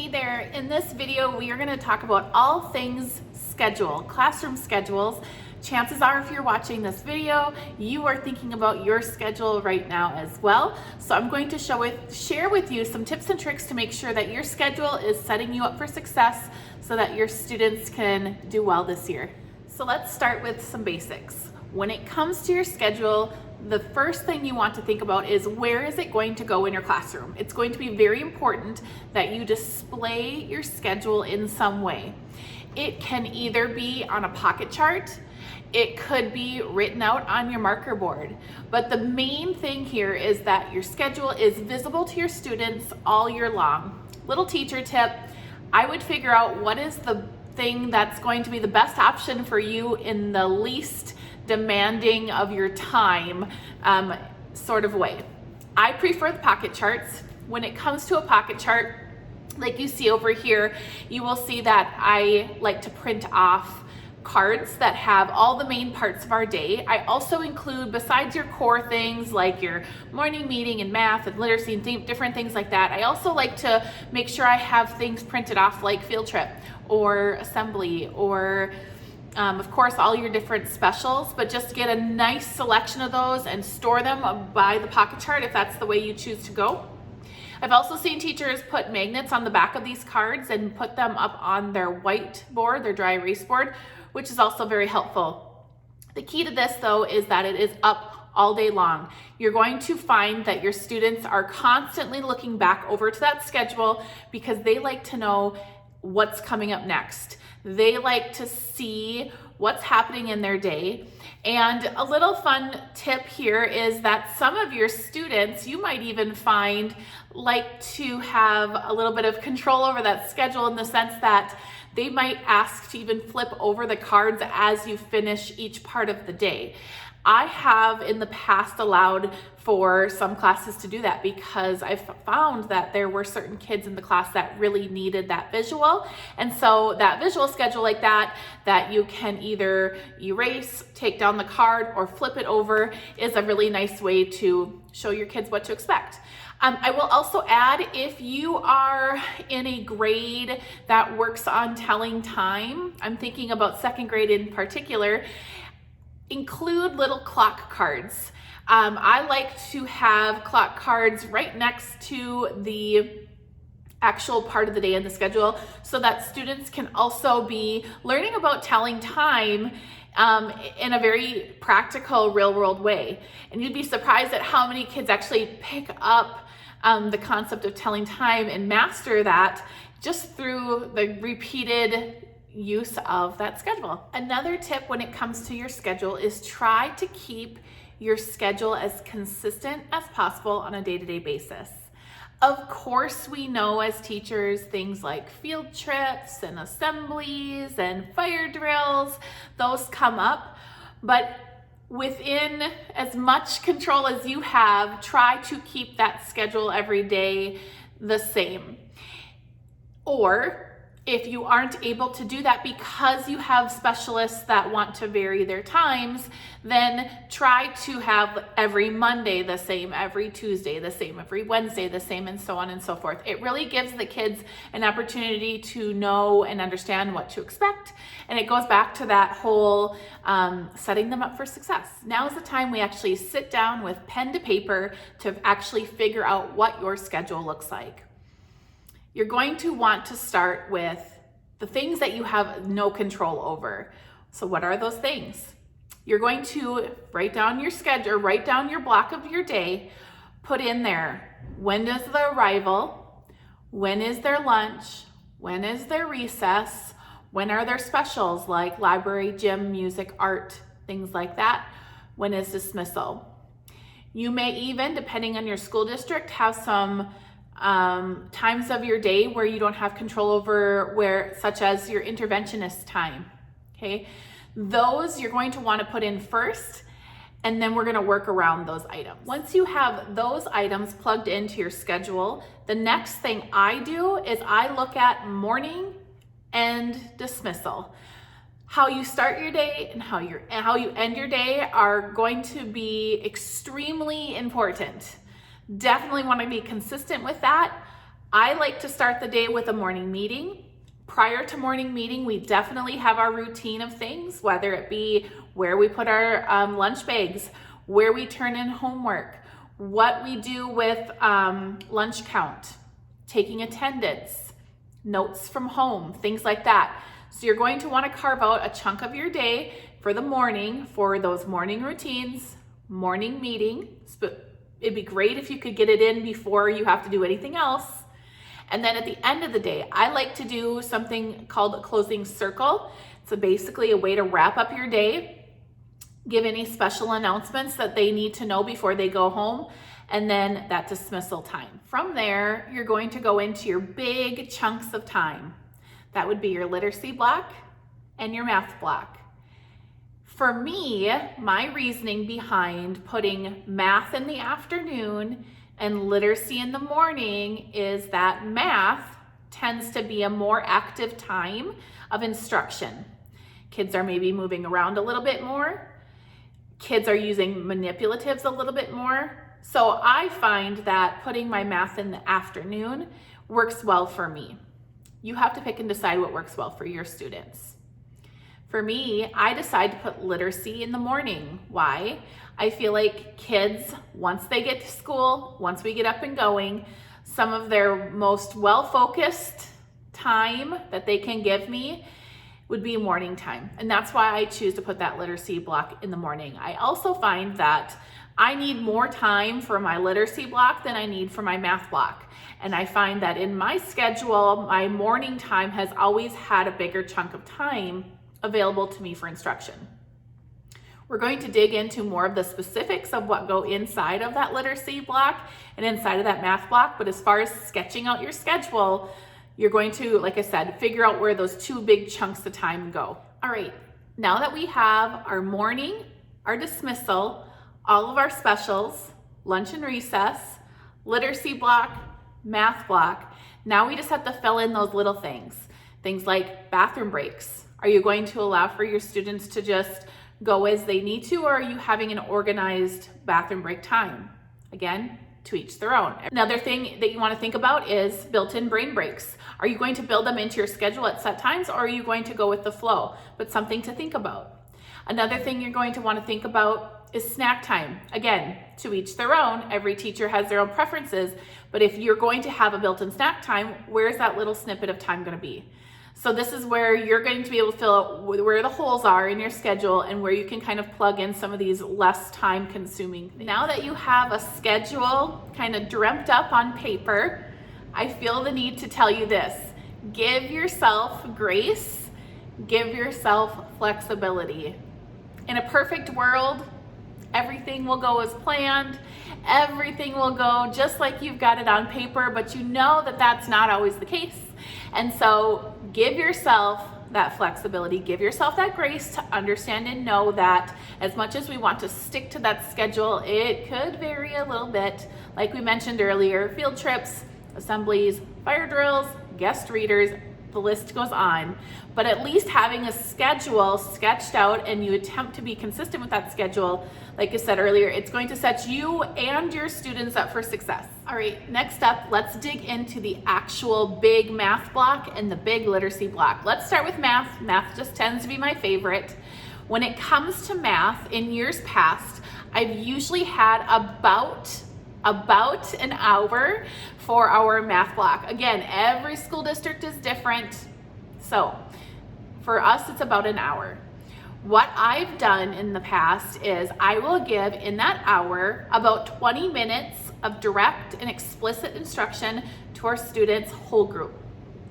Hey there, in this video we are going to talk about all things schedule, classroom schedules. Chances are if you're watching this video, you are thinking about your schedule right now as well. So I'm going to share with you some tips and tricks to make sure that your schedule is setting you up for success so that your students can do well this year. So let's start with some basics. When it comes to your schedule, the first thing you want to think about is where is it going to go in your classroom? It's going to be very important that you display your schedule in some way. It can either be on a pocket chart, it could be written out on your marker board, but the main thing here is that your schedule is visible to your students all year long. Little teacher tip, I would figure out what is the thing that's going to be the best option for you in the least demanding of your time sort of way. I prefer the pocket charts. When it comes to a pocket chart, like you see over here, you will see that I like to print off cards that have all the main parts of our day. I also include, besides your core things like your morning meeting and math and literacy and different things like that, I also like to make sure I have things printed off like field trip or assembly or of course, all your different specials, but just get a nice selection of those and store them by the pocket chart if that's the way you choose to go. I've also seen teachers put magnets on the back of these cards and put them up on their whiteboard, their dry erase board, which is also very helpful. The key to this though is that it is up all day long. You're going to find that your students are constantly looking back over to that schedule because they like to know what's coming up next. They like to see what's happening in their day. And a little fun tip here is that some of your students, you might even find, like to have a little bit of control over that schedule in the sense that they might ask to even flip over the cards as you finish each part of the day. I have in the past allowed for some classes to do that because I've found that there were certain kids in the class that really needed that visual. And so that visual schedule like that you can either erase, take down the card, or flip it over is a really nice way to show your kids what to expect. I will also add, if you are in a grade that works on telling time, I'm thinking about second grade in particular, include little clock cards. I like to have clock cards right next to the actual part of the day in the schedule so that students can also be learning about telling time in a very practical, real-world way. And you'd be surprised at how many kids actually pick up the concept of telling time and master that just through the repeated use of that schedule. Another tip when it comes to your schedule is try to keep your schedule as consistent as possible on a day-to-day basis. Of course, we know as teachers things like field trips and assemblies and fire drills, those come up, but within as much control as you have, try to keep that schedule every day the same. Or if you aren't able to do that because you have specialists that want to vary their times, then try to have every Monday the same, every Tuesday the same, every Wednesday the same, and so on and so forth. It really gives the kids an opportunity to know and understand what to expect, and it goes back to that whole setting them up for success. Now is the time we actually sit down with pen to paper to actually figure out what your schedule looks like. You're going to want to start with the things that you have no control over. So what are those things? You're going to write down your schedule, write down your block of your day, put in there, when is the arrival, when is their lunch, when is their recess, when are their specials like library, gym, music, art, things like that, when is dismissal. You may even, depending on your school district, have some times of your day where you don't have control over, where such as your interventionist time. Okay, those you're going to want to put in first, and then we're going to work around those items. Once you have those items plugged into your schedule, the next thing I do is I look at morning and dismissal. How you start your day and how you end your day are going to be extremely important. Definitely want to be consistent with that. I like to start the day with a morning meeting. Prior to morning meeting, we definitely have our routine of things, whether it be where we put our lunch bags, where we turn in homework, what we do with lunch count, taking attendance, notes from home, things like that. So you're going to want to carve out a chunk of your day for the morning for those morning routines, morning meeting. It'd be great if you could get it in before you have to do anything else. And then at the end of the day, I like to do something called a closing circle. It's basically a way to wrap up your day, give any special announcements that they need to know before they go home, and then that dismissal time. From there, you're going to go into your big chunks of time. That would be your literacy block and your math block. For me, my reasoning behind putting math in the afternoon and literacy in the morning is that math tends to be a more active time of instruction. Kids are maybe moving around a little bit more. Kids are using manipulatives a little bit more. So I find that putting my math in the afternoon works well for me. You have to pick and decide what works well for your students. For me, I decide to put literacy in the morning. Why? I feel like kids, once they get to school, once we get up and going, some of their most well-focused time that they can give me would be morning time. And that's why I choose to put that literacy block in the morning. I also find that I need more time for my literacy block than I need for my math block. And I find that in my schedule, my morning time has always had a bigger chunk of time available to me for instruction. We're going to dig into more of the specifics of what go inside of that literacy block and inside of that math block. But as far as sketching out your schedule, you're going to, like I said, figure out where those two big chunks of time go. All right, now that we have our morning, our dismissal, all of our specials, lunch and recess, literacy block, math block, now we just have to fill in those little things. Things like bathroom breaks. Are you going to allow for your students to just go as they need to, or are you having an organized bathroom break time? Again, to each their own. Another thing that you want to think about is built-in brain breaks. Are you going to build them into your schedule at set times, or are you going to go with the flow? But something to think about. Another thing you're going to want to think about is snack time. Again, to each their own. Every teacher has their own preferences, but if you're going to have a built-in snack time, where's that little snippet of time going to be? So this is where you're going to be able to fill out where the holes are in your schedule and where you can kind of plug in some of these less time consuming things. Now that you have a schedule kind of dreamt up on paper, I feel the need to tell you this. Give yourself grace, give yourself flexibility. In a perfect world, everything will go as planned. Everything will go just like you've got it on paper, but you know that that's not always the case. And so give yourself that flexibility, give yourself that grace to understand and know that as much as we want to stick to that schedule, it could vary a little bit. Like we mentioned earlier, field trips, assemblies, fire drills, guest readers, the list goes on. But at least having a schedule sketched out and you attempt to be consistent with that schedule, like I said earlier, it's going to set you and your students up for success. All right, next up, let's dig into the actual big math block and the big literacy block. Let's start with math. Math just tends to be my favorite. When it comes to math, in years past, I've usually had about an hour for our math block. Again, every school district is different. So for us, it's about an hour. What I've done in the past is I will give in that hour about 20 minutes of direct and explicit instruction to our students' whole group,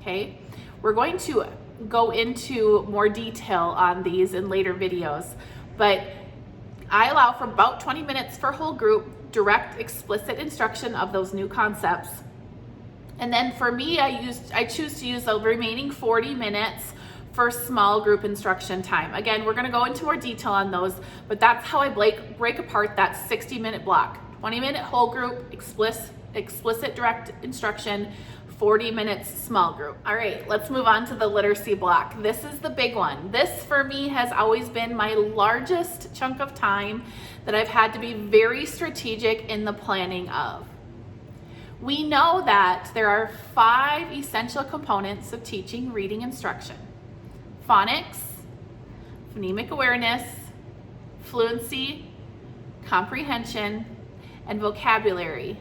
okay? We're going to go into more detail on these in later videos, but I allow for about 20 minutes for whole group, direct, explicit instruction of those new concepts. And then for me, I choose to use the remaining 40 minutes for small group instruction time. Again, we're gonna go into more detail on those, but that's how I break apart that 60-minute block. 20-minute whole group, explicit direct instruction, 40 minutes small group. All right, let's move on to the literacy block. This is the big one. This for me has always been my largest chunk of time that I've had to be very strategic in the planning of. We know that there are 5 essential components of teaching reading instruction: phonics, phonemic awareness, fluency, comprehension, and vocabulary.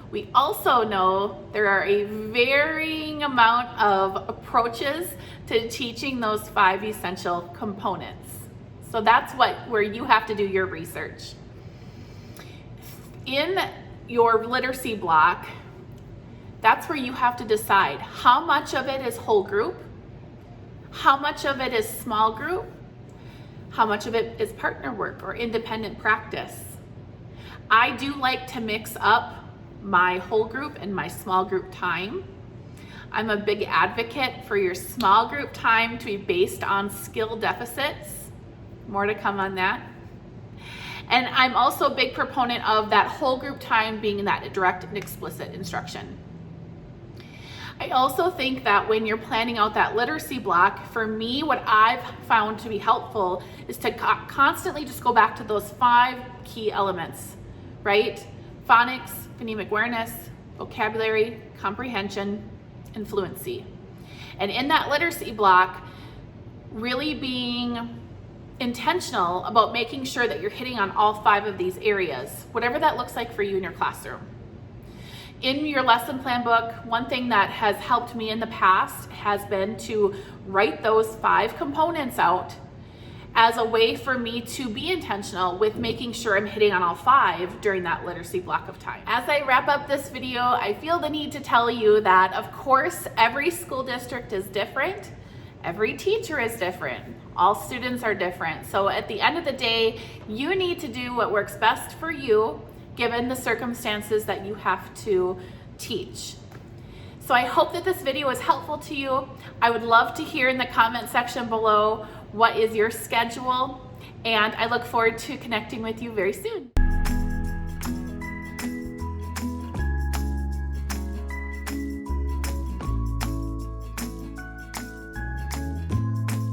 We also know there are a varying amount of approaches to teaching those 5 essential components. So that's where you have to do your research. In your literacy block, that's where you have to decide how much of it is whole group, how much of it is small group, how much of it is partner work or independent practice. I do like to mix up my whole group and my small group time. I'm a big advocate for your small group time to be based on skill deficits. More to come on that. And I'm also a big proponent of that whole group time being that direct and explicit instruction. I also think that when you're planning out that literacy block, for me, what I've found to be helpful is to constantly just go back to those 5 key elements, right? Phonics, phonemic awareness, vocabulary, comprehension, and fluency. And in that literacy block, really being intentional about making sure that you're hitting on all 5 of these areas, whatever that looks like for you in your classroom. In your lesson plan book, one thing that has helped me in the past has been to write those 5 components out as a way for me to be intentional with making sure I'm hitting on all 5 during that literacy block of time. As I wrap up this video, I feel the need to tell you that, of course, every school district is different. Every teacher is different. All students are different. So at the end of the day, you need to do what works best for you, given the circumstances that you have to teach. So I hope that this video was helpful to you. I would love to hear in the comment section below what is your schedule, and I look forward to connecting with you very soon.